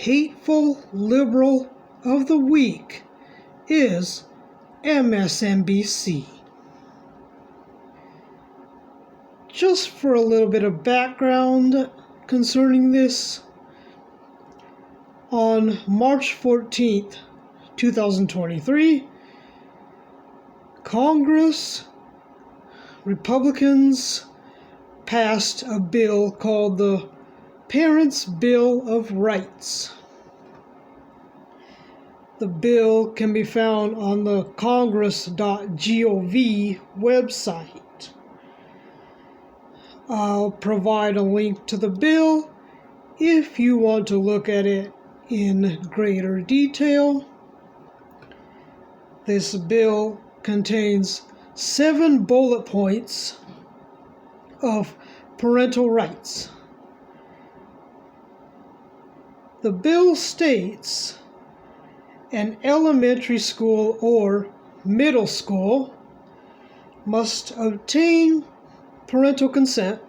hateful liberal of the week is MSNBC. Just for a little bit of background concerning this, on March 14th, 2023, Congress, Republicans passed a bill called the Parents' Bill of Rights. The bill can be found on the congress.gov website. I'll provide a link to the bill if you want to look at it in greater detail. This bill contains 7 bullet points of parental rights. The bill states an elementary school or middle school must obtain parental consent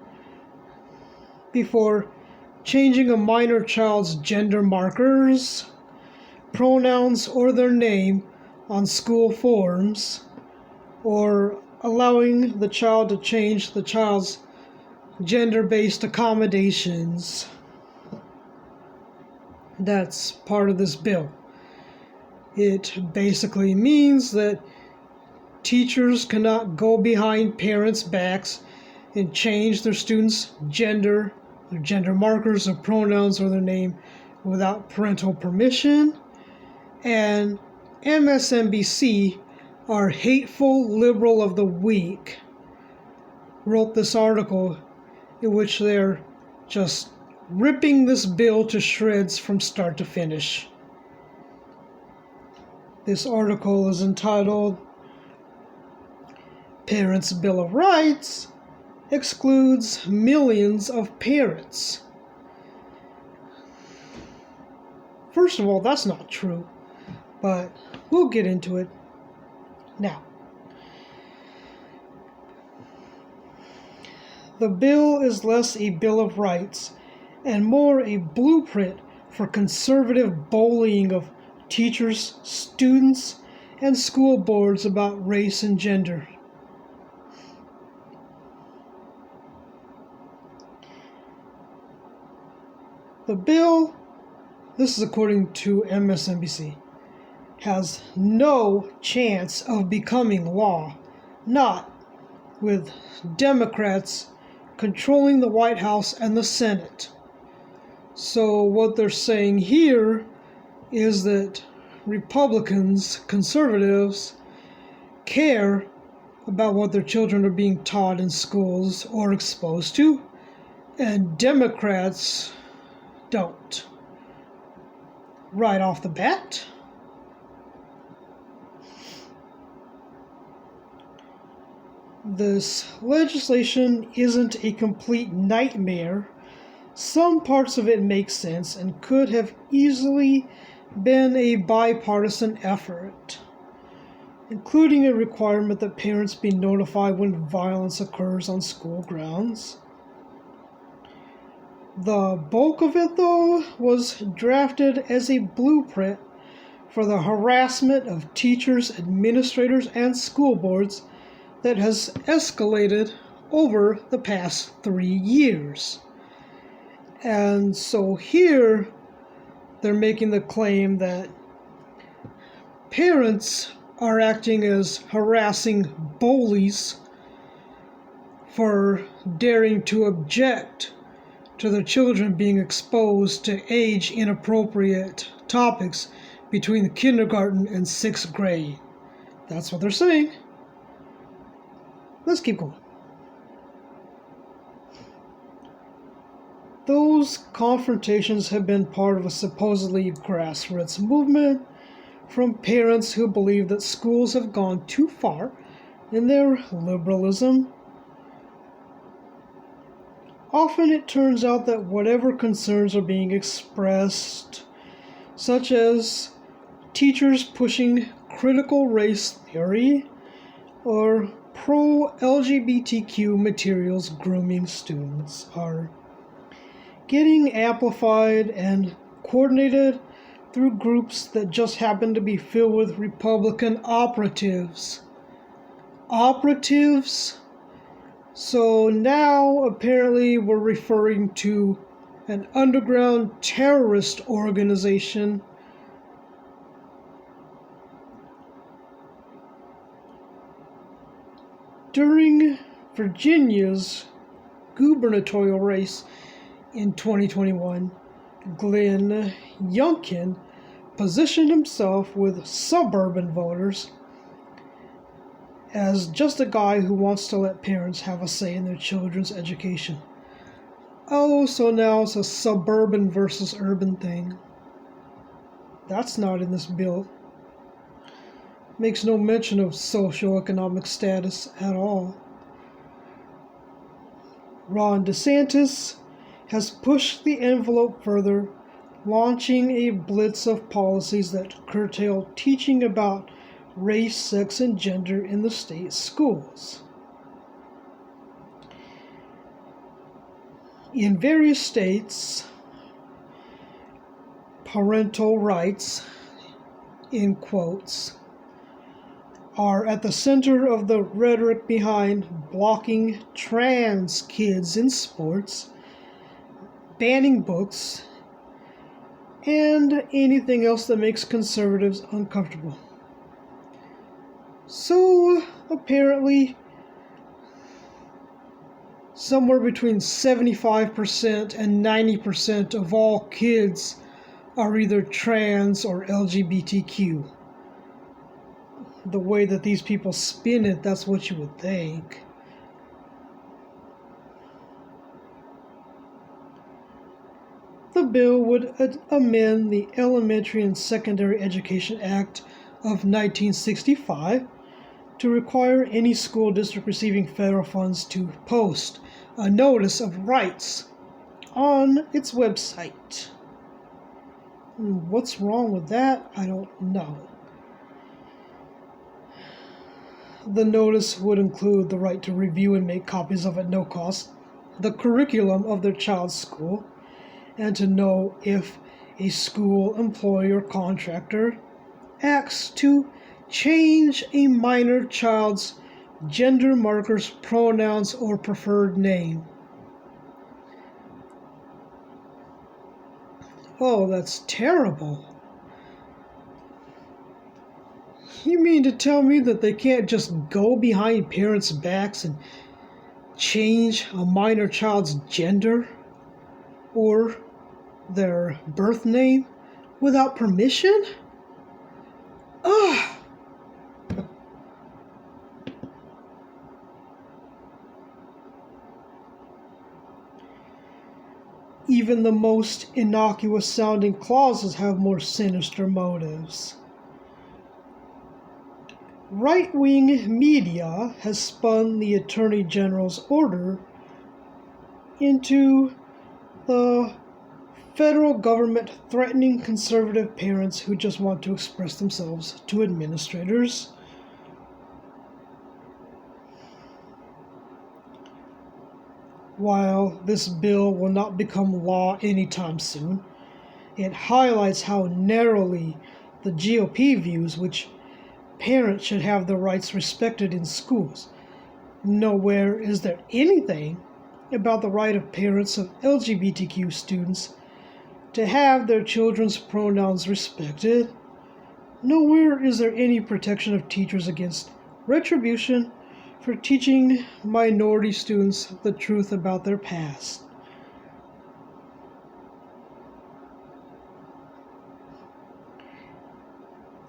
before changing a minor child's gender markers, pronouns, or their name on school forms, or allowing the child to change the child's gender-based accommodations. That's part of this bill. It basically means that teachers cannot go behind parents' backs and change their students' gender, their gender markers or pronouns or their name without parental permission. And MSNBC, our hateful liberal of the week, wrote this article in which they're just ripping this bill to shreds from start to finish. This article is entitled Parents' Bill of Rights Excludes Millions of Parents. First of all, that's not true, but we'll get into it now. The bill is less a Bill of Rights and more a blueprint for conservative bullying of teachers, students, and school boards about race and gender. The bill, this is according to MSNBC, has no chance of becoming law, not with Democrats controlling the White House and the Senate. So what they're saying here is that Republicans, conservatives, care about what their children are being taught in schools or exposed to, and Democrats don't. Right off the bat. This legislation isn't a complete nightmare. Some parts of it make sense and could have easily been a bipartisan effort, including a requirement that parents be notified when violence occurs on school grounds. The bulk of it, though, was drafted as a blueprint for the harassment of teachers, administrators, and school boards that has escalated over the past 3 years. And so here, they're making the claim that parents are acting as harassing bullies for daring to object to their children being exposed to age-inappropriate topics between the kindergarten and 6th grade. That's what they're saying. Let's keep going. Those confrontations have been part of a supposedly grassroots movement from parents who believe that schools have gone too far in their liberalism. Often it turns out that whatever concerns are being expressed, such as teachers pushing critical race theory or pro-LGBTQ materials grooming students, are getting amplified and coordinated through groups that just happen to be filled with Republican operatives. Operatives? So now apparently we're referring to an underground terrorist organization during Virginia's gubernatorial race in 2021. Glenn Youngkin positioned himself with suburban voters as just a guy who wants to let parents have a say in their children's education. Oh, so now it's a suburban versus urban thing. That's not in this bill. Makes no mention of socioeconomic status at all. Ron DeSantis has pushed the envelope further, launching a blitz of policies that curtail teaching about race, sex, and gender in the state schools. In various states, parental rights, in quotes, are at the center of the rhetoric behind blocking trans kids in sports, banning books, and anything else that makes conservatives uncomfortable. So, apparently, somewhere between 75% and 90% of all kids are either trans or LGBTQ. The way that these people spin it, that's what you would think. The bill would amend the Elementary and Secondary Education Act of 1965 to require any school district receiving federal funds to post a notice of rights on its website. What's wrong with that? I don't know. The notice would include the right to review and make copies of at no cost the curriculum of their child's school, and to know if a school employee or contractor acts to change a minor child's gender markers, pronouns, or preferred name. Oh, that's terrible. You mean to tell me that they can't just go behind parents' backs and change a minor child's gender or their birth name without permission? Ugh! Even the most innocuous sounding clauses have more sinister motives. Right-wing media has spun the Attorney General's order into the federal government threatening conservative parents who just want to express themselves to administrators. While this bill will not become law anytime soon, it highlights how narrowly the GOP views which parents should have their rights respected in schools. Nowhere is there anything about the right of parents of LGBTQ students to have their children's pronouns respected. Nowhere is there any protection of teachers against retribution for teaching minority students the truth about their past.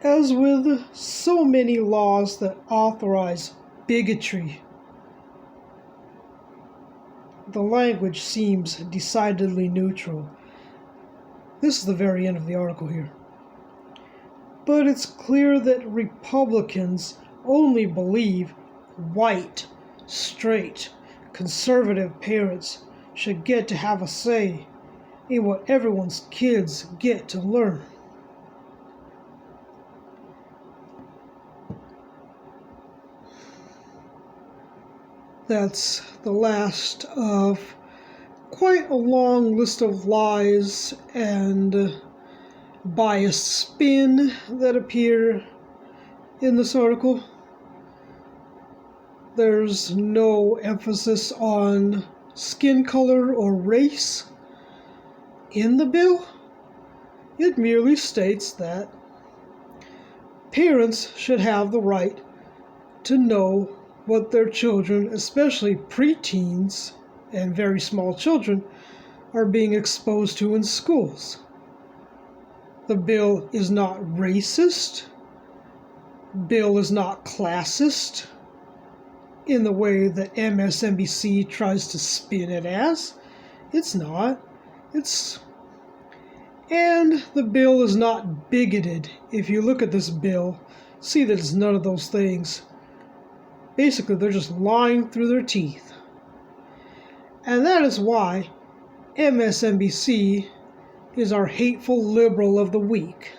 As with so many laws that authorize bigotry, the language seems decidedly neutral. This is the very end of the article here. But it's clear that Republicans only believe white, straight, conservative parents should get to have a say in what everyone's kids get to learn. That's the last of quite a long list of lies and biased spin that appear in this article. There's no emphasis on skin color or race in the bill. It merely states that parents should have the right to know what their children, especially preteens and very small children, are being exposed to in schools. The bill is not racist. Bill is not classist in the way that MSNBC tries to spin it as. It's not. And the bill is not bigoted. If you look at this bill, see that it's none of those things. Basically, they're just lying through their teeth. And that is why MSNBC is our hateful liberal of the week.